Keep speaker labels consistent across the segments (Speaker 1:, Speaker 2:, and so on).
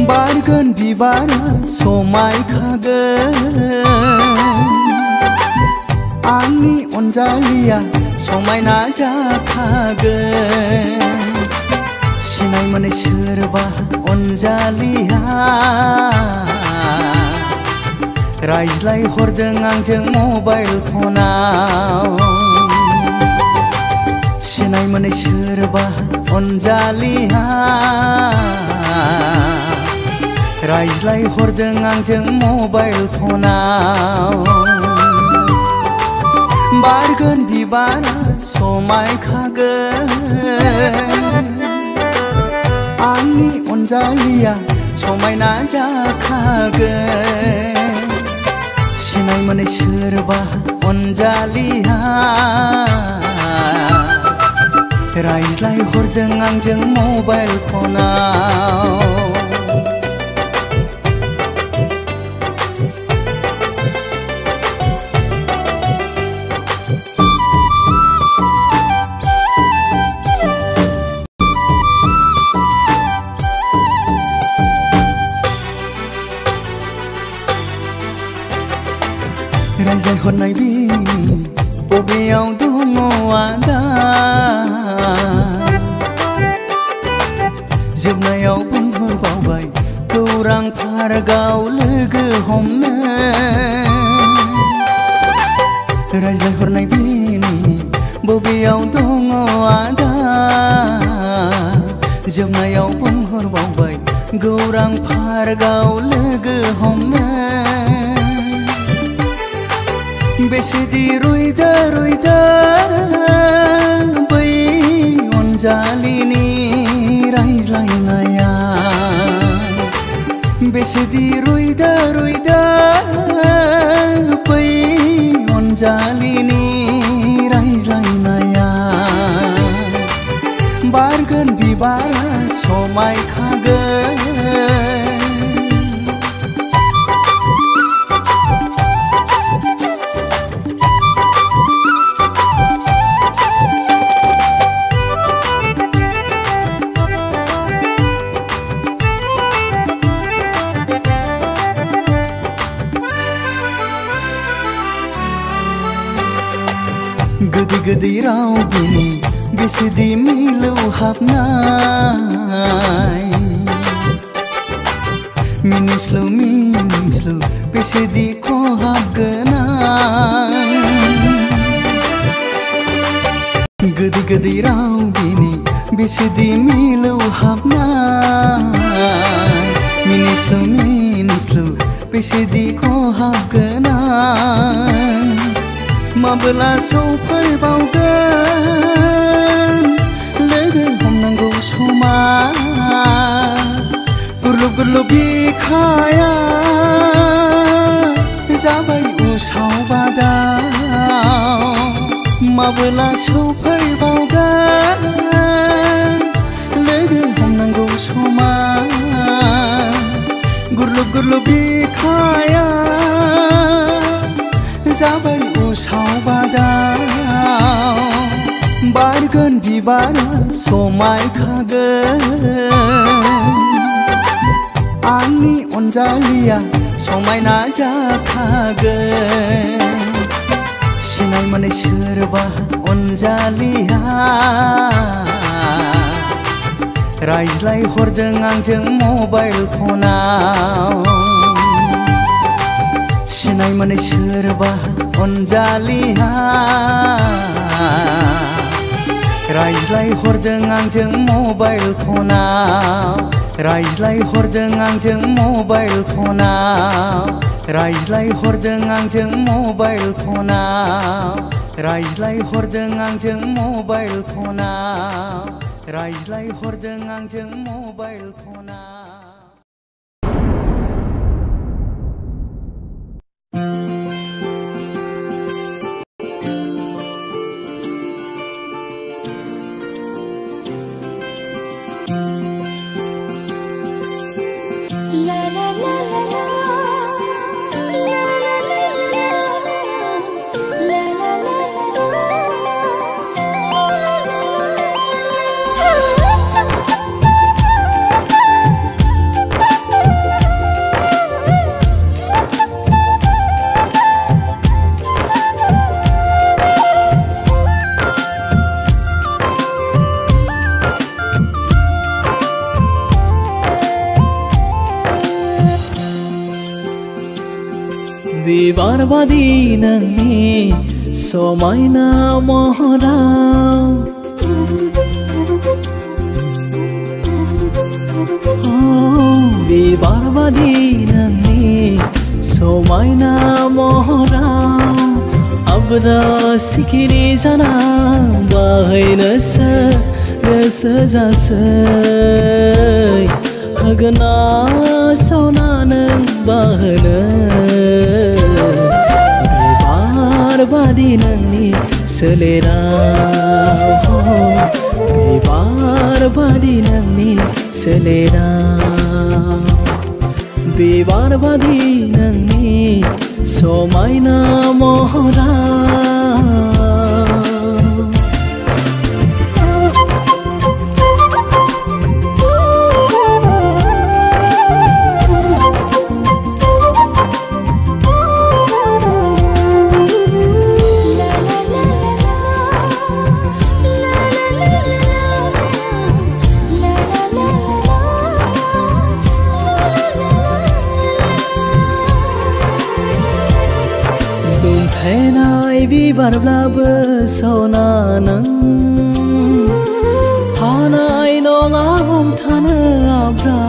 Speaker 1: बारगोन बिबारा समायखागोन आंनि अनजालिया समायना जाखागोन सिनाय मोनै सोरबा अनजालिया रायज्लाय हरदों आंजों मबाइल फनाव सिनाय मोनै सोरबा अनजालिया रायज्लाय हरदों आंजों मबाइल फनाव बारगोन बिबारा समायखागोन आंनि अनजालिया समायना जाखागोन सिनाय मोनै सोरबा अनजालिया रायज्लाय हरदों आंजों मबाइल फनाव रायज्लाय हरनाय बिनि बबेयाव दङ आदा जोबनायाव बुंहरबावबाय गौरां पार्कआव लोगो हमनो रायज्लाय हरनाय बिनि बबेयाव दङ आदा जोबनायाव बुंहरबावबाय गौरां पार्कआव लोगो हमनो बेसेदि रुइदा रुइदा बै अनजालिनि रायज्लायनाया बेसेदि रुइदा रुइदा बै अनजालिनि रायज्लायनाया बारगोन बिबारा समायखागोन गोदै गोदै राव बिनि बेसेदि मिलौहाबनाय मिनिस्लु मिनिस्लु बेसेदि खहाबगोनां गोदै गोदै राव बिनि बेसेदि मिलौहाबनाय मिनिस्लु मिनिस्लु बेसेदि खहाबगोनां माबोला सफैबावगोन लोगो हमनांगौ समा गुरलुब गुरलुब बिखाया जाबाय उसाव बादाव माबोला सफैबावगोन लोगो हमनांगौ समा गुरलुब गुरलुब बिखाया जाबाय उसाव बादाव बारगोन बिबारा समायखागोन आंनि अनजालिया समायना जाखागोन सिनाय मोनै सोरबा अनजालिया रायज्लाय हरदों आंजों मबाइल फनाव सिनाय मोनै सोरबा अनजालिया रायज्लाय हरदों आंजों मबाइल फनाव रायज्लाय हरदों आंजों मबाइल फनाव रायज्लाय हरदों आंजों मबाइल फनाव रायज्लाय हरदों आंजों मबाइल फनाव रायज्लाय हरदों आंजों मबाइल फनाव
Speaker 2: बिबार बादि नोंनि समायना महराव बिबार बादि नोंनि समायना महराव आब्रा सिखिरि जाना बाहैनोसो गोसो जासै होगोना सना नों बाहोनो बिबार बादि नोंनि सोलेराव बिबार बादि नोंनि सोलेराव बिबार बादि नोंनि समायना महराव बिबारब्लाबो सना नों हानाय नङा हमथानो आब्रा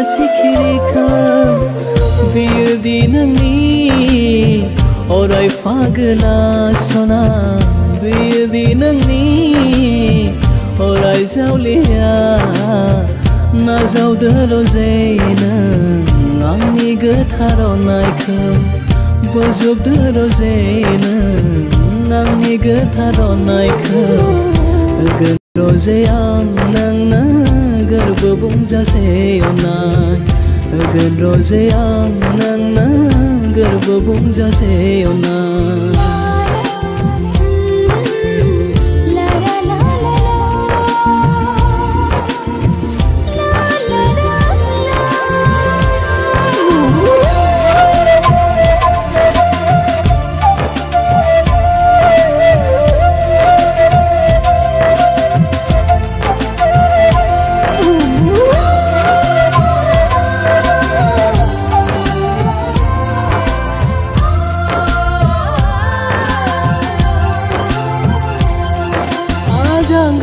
Speaker 2: सिखिरिखौ बियोदि नोंनि अराय फागोला सना बियोदि नोंनि अराय जावलिया नाजावदो रजे नों आंनि गोथार अननायखौ बोजबदो रजे नों आंनि गोथार अननायखौ होगोन रजे आं नोंनो गोरबो बुंजासे अननाय होगोन रजे आं नोंनो गोरबो बुंजासे अननाय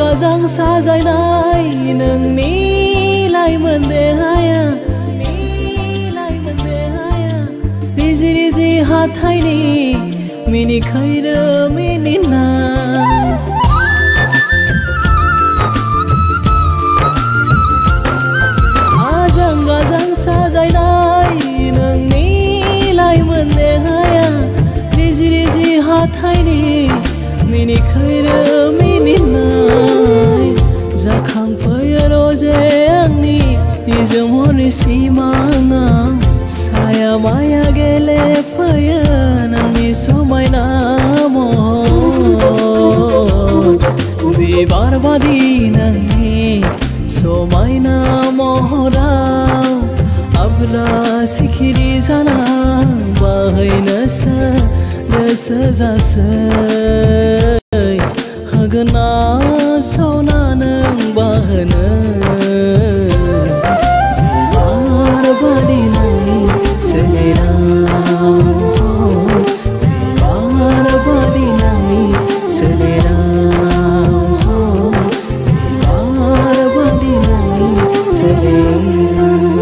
Speaker 2: गाजां साजायनाय नोंनि लाइमोन देहाया रिजि रिजि हाथायनि मिनिखायनो मिनिना आजां गाजां साजायनाय नोंनि लाइमोन देहाया रिजि रिजि हाथायनि मिनिखायनो मिनिनाय जाखांफैयो रजे आंनि निजोम हरनि सिमाङाव साया माया गेलेफैयो नोंनि समायना महर बिबार बादि नोंनि समायना महराव आब्रा सिखिरि जाना बाहैनोसो गोसो जासै होगोना सना नों बाहोनो बिबार बादि नोंनि सोलेराव बिबार बादि नोंनि सोलेराव बिबार बादि नोंनि सोलेराव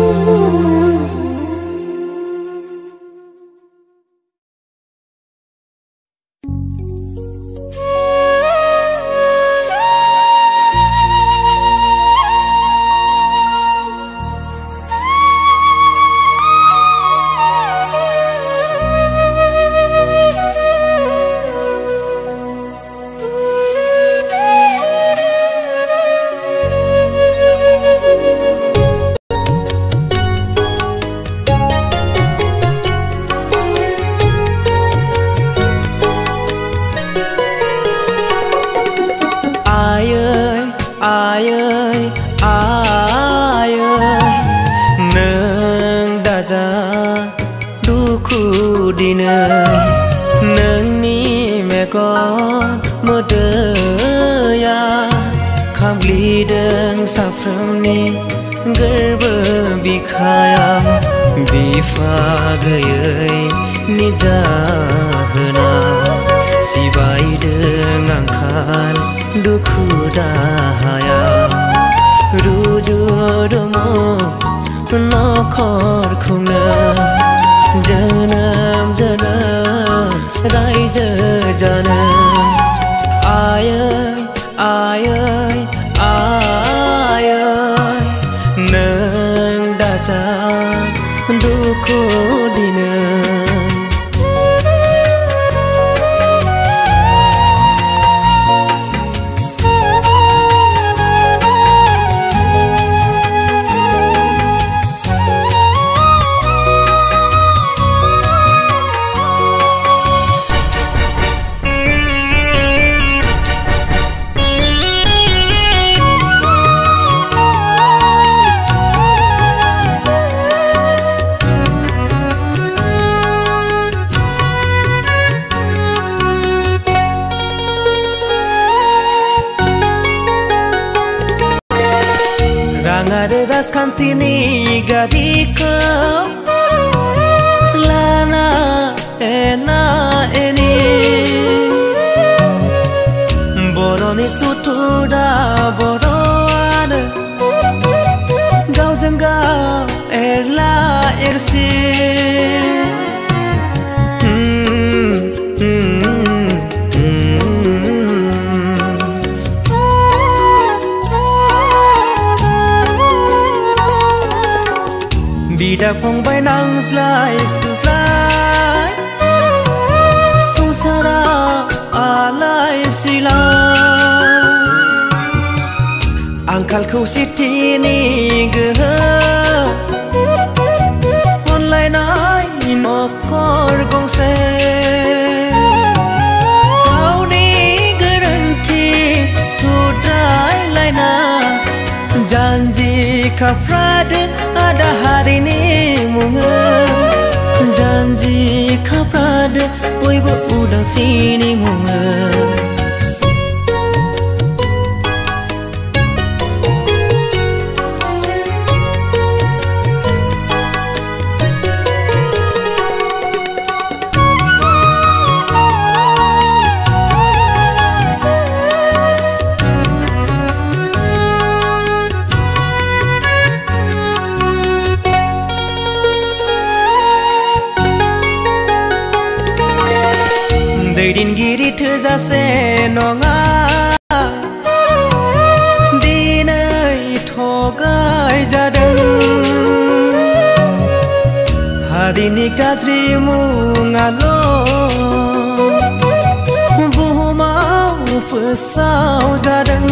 Speaker 2: मोदैया खामग्लिदों साफ्रोमनि गोरबो बिखायाव बिफा गैयै निजाहोना सिबायदों आंखाल दुखु दाहाया रुजुदोमो नखरखौनो जोनोम जोनोम रायजो जानो आयै आयै आयै नों दाजा दुखु दिनै राजखान्थिनि गारिखौ लाना एना एनि बर'नि सुथुरा बर'आनो गावजों गाव एरला एरसि बिदा फंबाय नांज्लाय सुज्लाय संसारा आलाय सिलाय आंखाल खौसेथिनि गोहो अनलायनाय नखर गंसे गावनि गोरोन्थि सुद्रायलायना जानजि खाफ्रादो आदा हारिनि मुङै जानजि खाफ्रादो बयबो उदांस्रिनि मुङै दैदेनगिरि थोजासे नङा दिनै थगाय जादों हारिनि गाज्रि मुङाल' बुहुमाव फोसाव जादों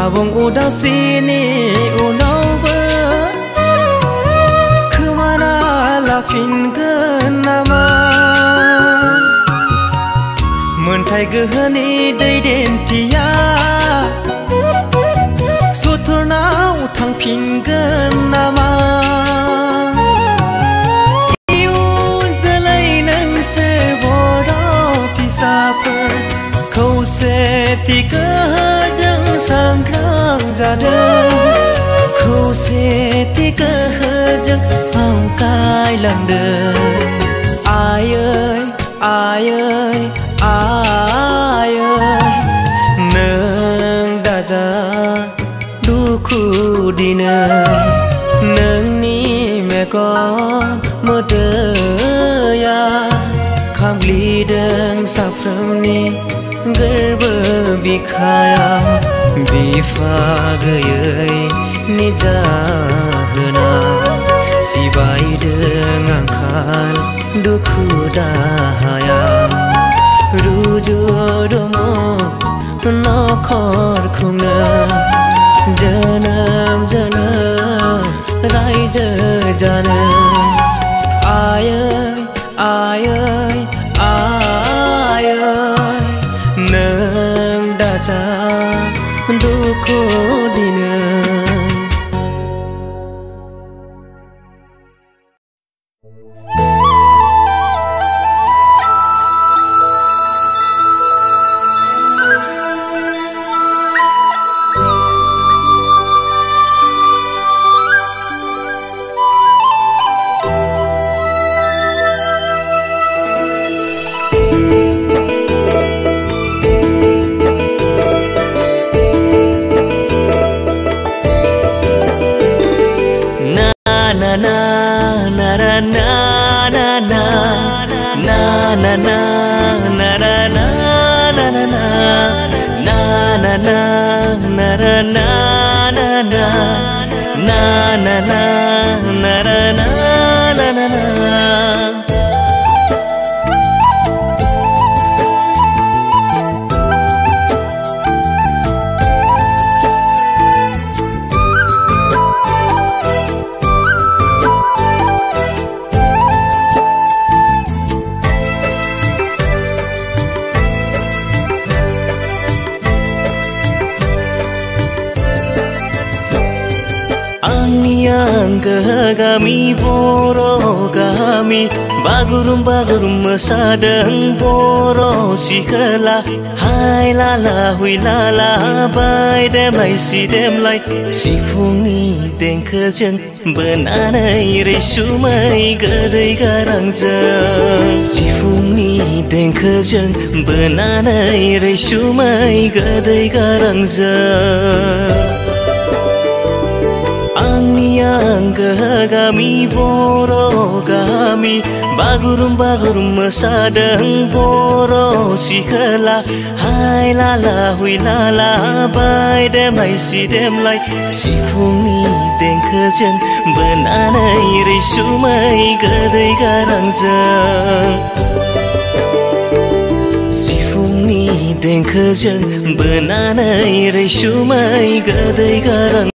Speaker 2: आबुं उदांस्रिनि उनावबो खोमाना लाफिनगोन नामा मोनथाय गोहोनि दैदेनथिया सुथुरनाव थांफिनगोन नामा इयुन जोलै नोंसोर बर' फिसाफोर खौसेथि गोहोजों सांग्रां जादों खौसेथि गोहोजों आवगायलांदों आयै आयै आयै नों दाजा दुखु दिनै नोंनि मेगन मोदैया खामग्लिदों साफ्रोमनि गोरबो बिखायाव बिफा गैयै निजाहोना सिबायदों आंखाल दुखु दाहाया रुजुदोमो नखरखौनो जोनोम जोनोम रायजो जानो आयै आयै आयै नों दाजा दुखु दिनै Kami boro kami bagurum mosadeng boro sikela hai lala hui lala bai dem lai si dem lai sifungni dengkejeng benanai resumai gedai garangjeng sifungni dengkejeng benanai resumai gedai garangjeng yang kami boro kami bagurum mosadeng boro sikela hai lala hui lala bai dem lai si dem lai sifungni dengkejeng benanai resumai gedai garangjeng sifungni dengkejeng benanai resumai gedai garangjeng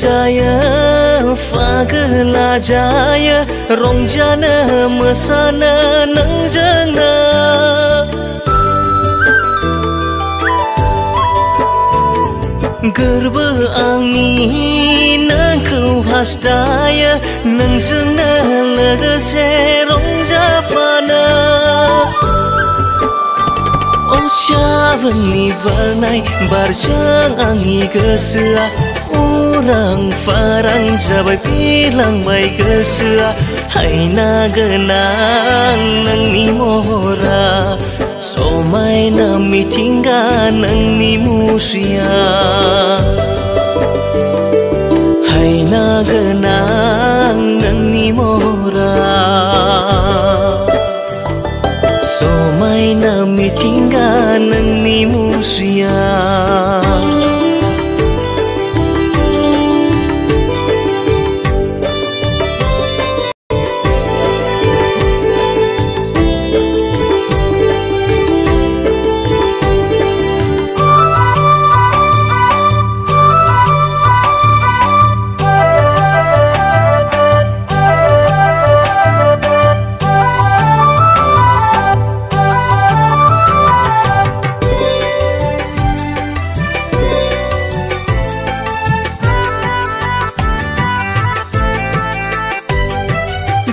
Speaker 2: Jaya fagela jaya rongjana mesana nengjana gerbe angni nangkau hasdaya nengjana legese rongjafana Syavani varnai barjang angi kesea Orang farang jabai bilang baik kesea Hai nagenang nang ni mohora Somai nami tinggal nang ni musia Hai nagenang nang ni mohora Somai nami tinggal nang ni musia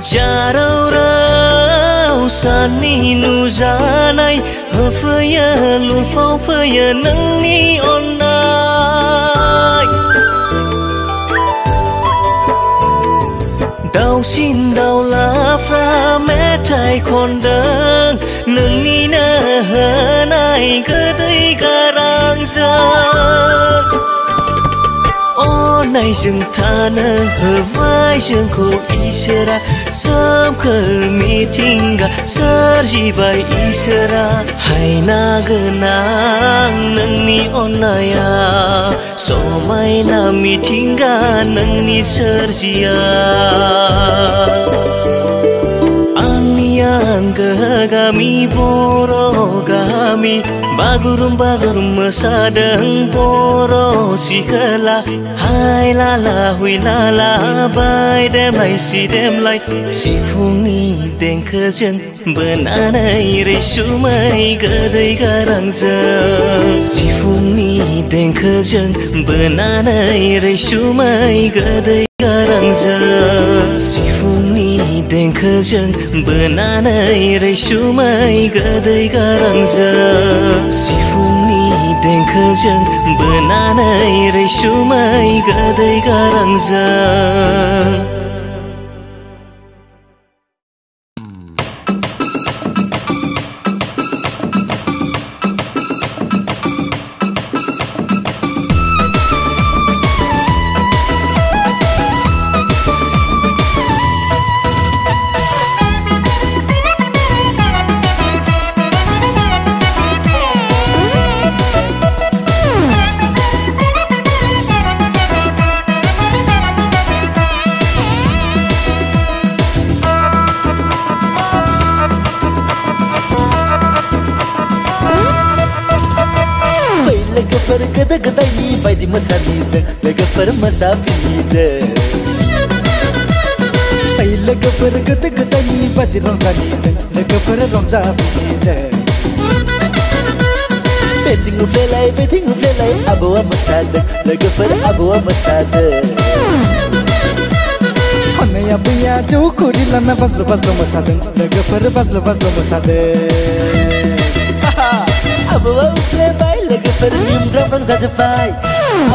Speaker 2: Jarau sani nu janai hafaya lufau faya nang ni onai Dau sin dau la fra metai kondang nang ni na hanai gedai garangjang Onai jeng tanah hawai jeng ko isra Samkar mitingga sarjibai isra Hai nagenang nang ni onaya Somai na mitingga nang ni sarjia Ang yang kami boro गामि बागुरुम्बा मोसादों बर' सिखोला हाय लाला हुइ लाला बायदेमलाय सिदेमलाय सिफुंनि देंखोजों बोनानै रैसुमै गोदै गारांजों सिफुंनि देंखोजों बोनानै रैसुमै गोदै गारांजों सिफुंनि देंखोजों बोनानै रैसुमै गोदै गारांजों सिफुंनि देंखोजों बोनानै रैसुमै गोदै गारांजों
Speaker 3: गोदायनि बायदि मोसानिजों लोगोफोर मोसाफिनिजों फै लोगोफोर गोदो गोदायनि बायदि रंजानिजों लोगोफोर रंजाफिनिजों बेथिं उफ्लेलाय आबौआ मोसादों लोगोफोर आबौआ मोसादों हनै आबैया जौ खुरि लाना बाज्ल' मोसादों लोगोफोर बाज्ल' मोसादों आबौआ उफ्लेबाय लोगोफोर मिमग्राम रंजाजोब्बाय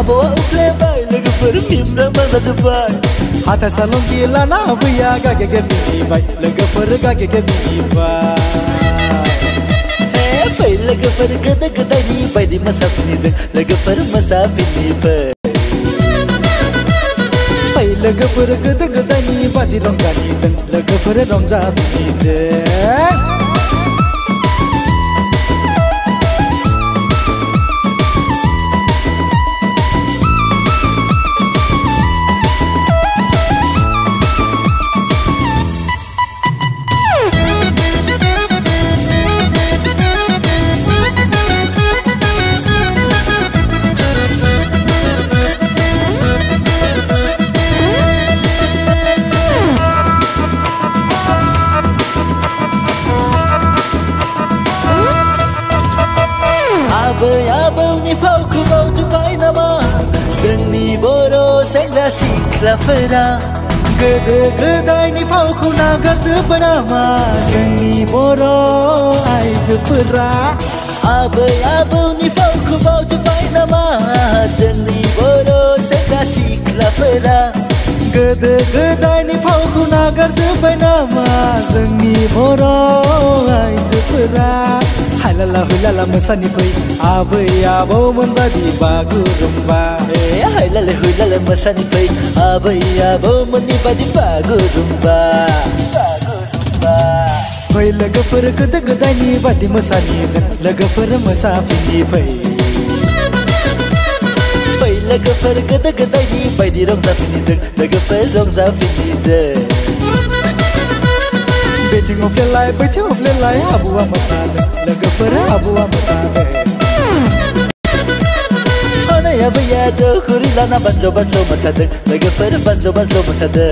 Speaker 3: आबौआ उफ्लेबाय लोगोफोर मिमग्राम रंजाजोब्बाय हाथा सालंगि लाना आबैया गागेगे मिनिबाय लोगोफोर गागेगे मिनिबाय फै लोगोफोर गोदो गोदायनि बायदि मोसाफिनिजों लोगोफोर मोसाफिनिबाय फै लोगोफोर गोदो गोदायनि बायदि रंजानिजों लोगोफोर रंजाफिनिजों आबौनि फावखौ बावजोब्बाय नामा जोंनि बर' सेंग्रा सिख्लाफोरा गोदो गोदायनि फावखौ नागारजोब्बाय नामा जोंनि बर' आइजोफोरा आबौनि फावखौ बावजोब्बाय नामा जोंनि बर' सेंग्रा सिख्लाफोरा गोदो गोदायनि फावखौ नागारजोब्बाय नामा जोंनि बर' आइजोफोरा हायलाला हुइलाला मोसानि फै आबै आबौमोन बादि बागुरुम्बा हायलाला हुइलाला मोसानि फै आबै आबौमोननि बादि बागुरुम्बा फै लोगोफोर गोदो गोदायनि बादि मोसानिजों लोगोफोर मोसाफिनि फै लोगोफोर गोदो गोदायनि बायदि रंजाफिनिजों लोगोफोर रंजाफिनिजों बेथिं उफ्लेलाय बैथिं उफ्लेलाय आबौआ मोसादों लोगोफोर आबौआ मोसादों हनै आबैया जौ खुरि लाना बाज्ल' मोसादों लोगोफोर बाज्ल' मोसादों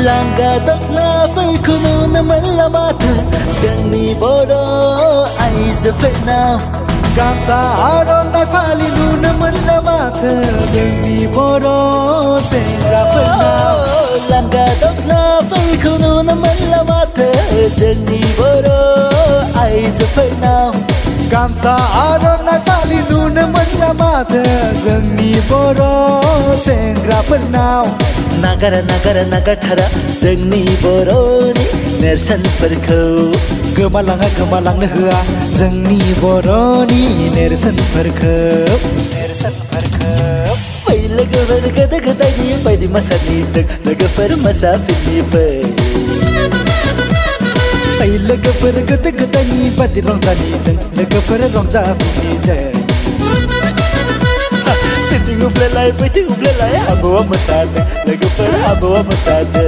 Speaker 3: लांगा दखनाफोरखौ नुनो मोनला माथो जोंनि बर' आइजोफोरनाव गामसा आर'नाइ फालि नुनो मोनला माथो जोंनि बर' सेंग्राफोरनाव लांगा दखनाफोरखौ नुनो मोनला माथो जोंनि बर' आइजोफोरनाव गामसा आर'नाइ फालि नुनो मोनला माथो जोंनि बर' सेंग्राफोरनाव नागारा नागारा नागारथारा जोंनि बर'नि नेरसोनफोरखौ गोमालाङा गोमालांनो होआ जोंनि बर'नि नेरसोनफोरखौ फै लोगोफोर गोदो गोदायनि बायदि मोसानि जों लोगोफोर मोसाफिननि फै लोगोफोर गोदो गोदायनि बायदि रंजानि जों लोगोफोर रंजाफिननि जों Ting uplelai, ting uplelai, abawa masada, logoper abawa masada.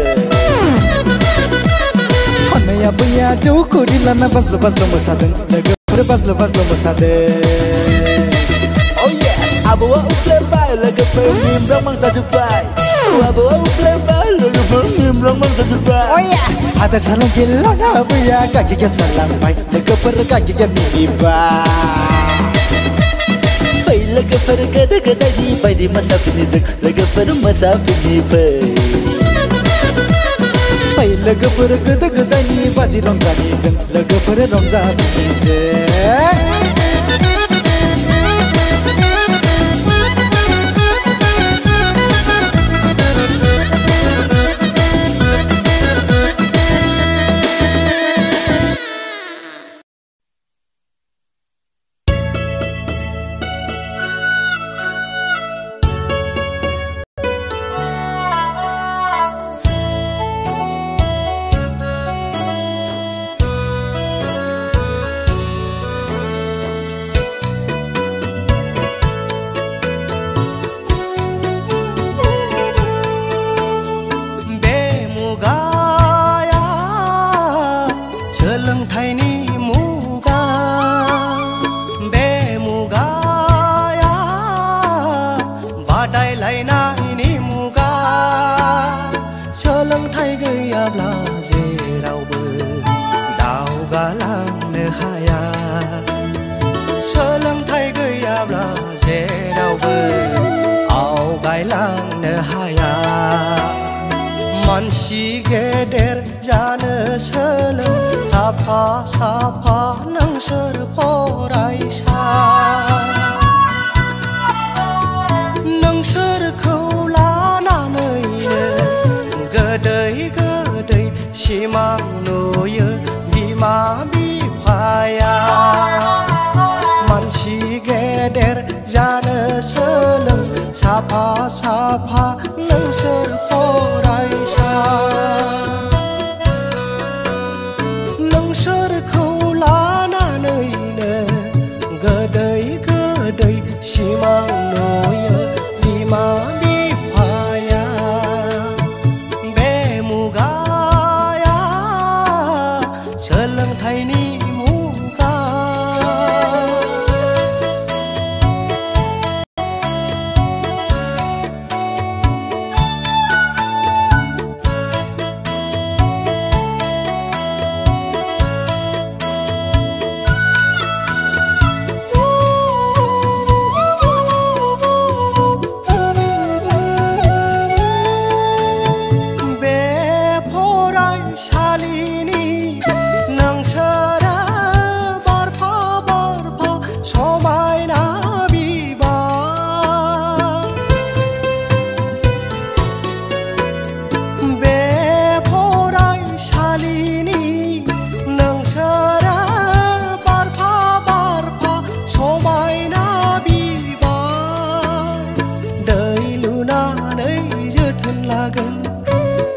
Speaker 3: Honaya punya jauh kuri lana baslo masada, logoper baslo masada. Oh yeah, abawa uplelai, logoper nimbrang mangsa jupai. Abawa uplelai, logoper nimbrang mangsa jupai. Oh yeah, ada salon gila na punya kaki gap salang bai, logoper kaki gap nibai. लोगोफोर गोदो गोदायनि बायदि मोसाफिननि जों लोगोफोर मोसाफिननि फै लोगोफोर गोदो गोदायनि बायदि रंजानि जों लोगोफोर रंजाफिननि साफा नोंसोर फरायसा नोंसोरखौ लानानैनो गोदै गोदै सिमां नुयो बिमा बिफाया मानसि गेदेर जानो सोलों साफा साफा नोंसोर फरायसा नोंसोरखौ लानानैनो गोदै गोदै सिमां नुयो बिमा बिफाया बे मुगाया सोलोंथाइनि मुगा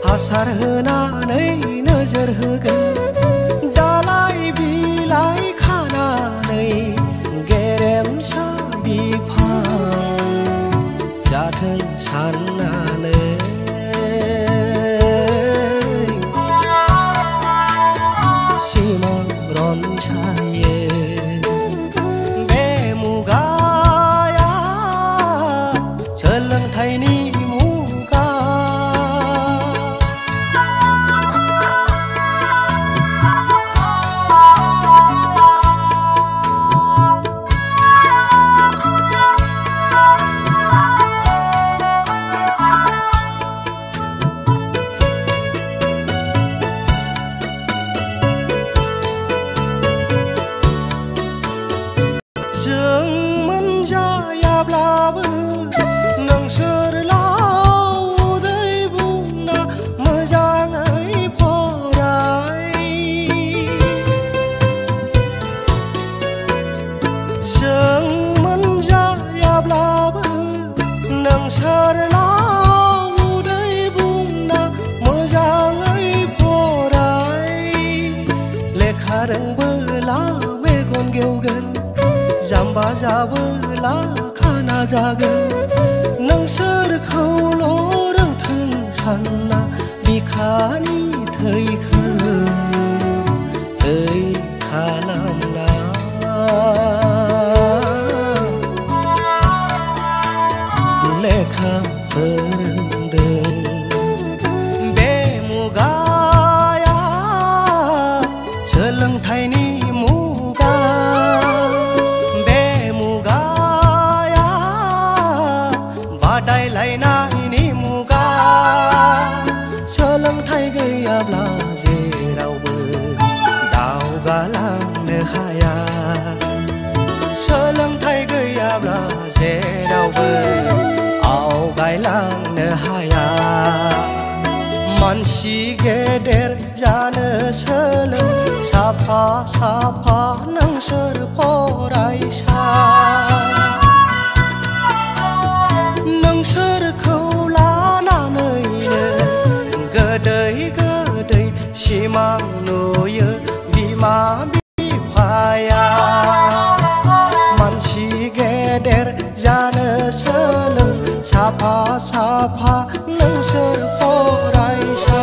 Speaker 3: हासार होनानै नोजोर होगोन दालाइ बिलाइ खानानै गेरेमसा बिफां जाथों साननानै सिमां रनसायो बे मुगाया सोलोंथाइनि जाबोला खाना जागोन नोंसोरखौल' रोंथों सानना बिखानि थैखो थै खालामना लेखा फोरोंदों बे मुगाया सोलोंथाइनि मुगा बे मुगाया बादायलायनायनि मुगा सोलोंथाइ गैयाब्ला जेरावबो दावगालांनो हाया सोलोंथाइ गैयाब्ला जेरावबो आवगायलांनो हाया मानसि गेदेर जानो सोलों साफा साफा नोंसोर फरायसा नोंसोरखौ लानानैनो गोदै गोदै सिमां नुयो बिमा बिफाया मानसि गेदेर जानो सोलों साफा साफा नोंसोर फरायसा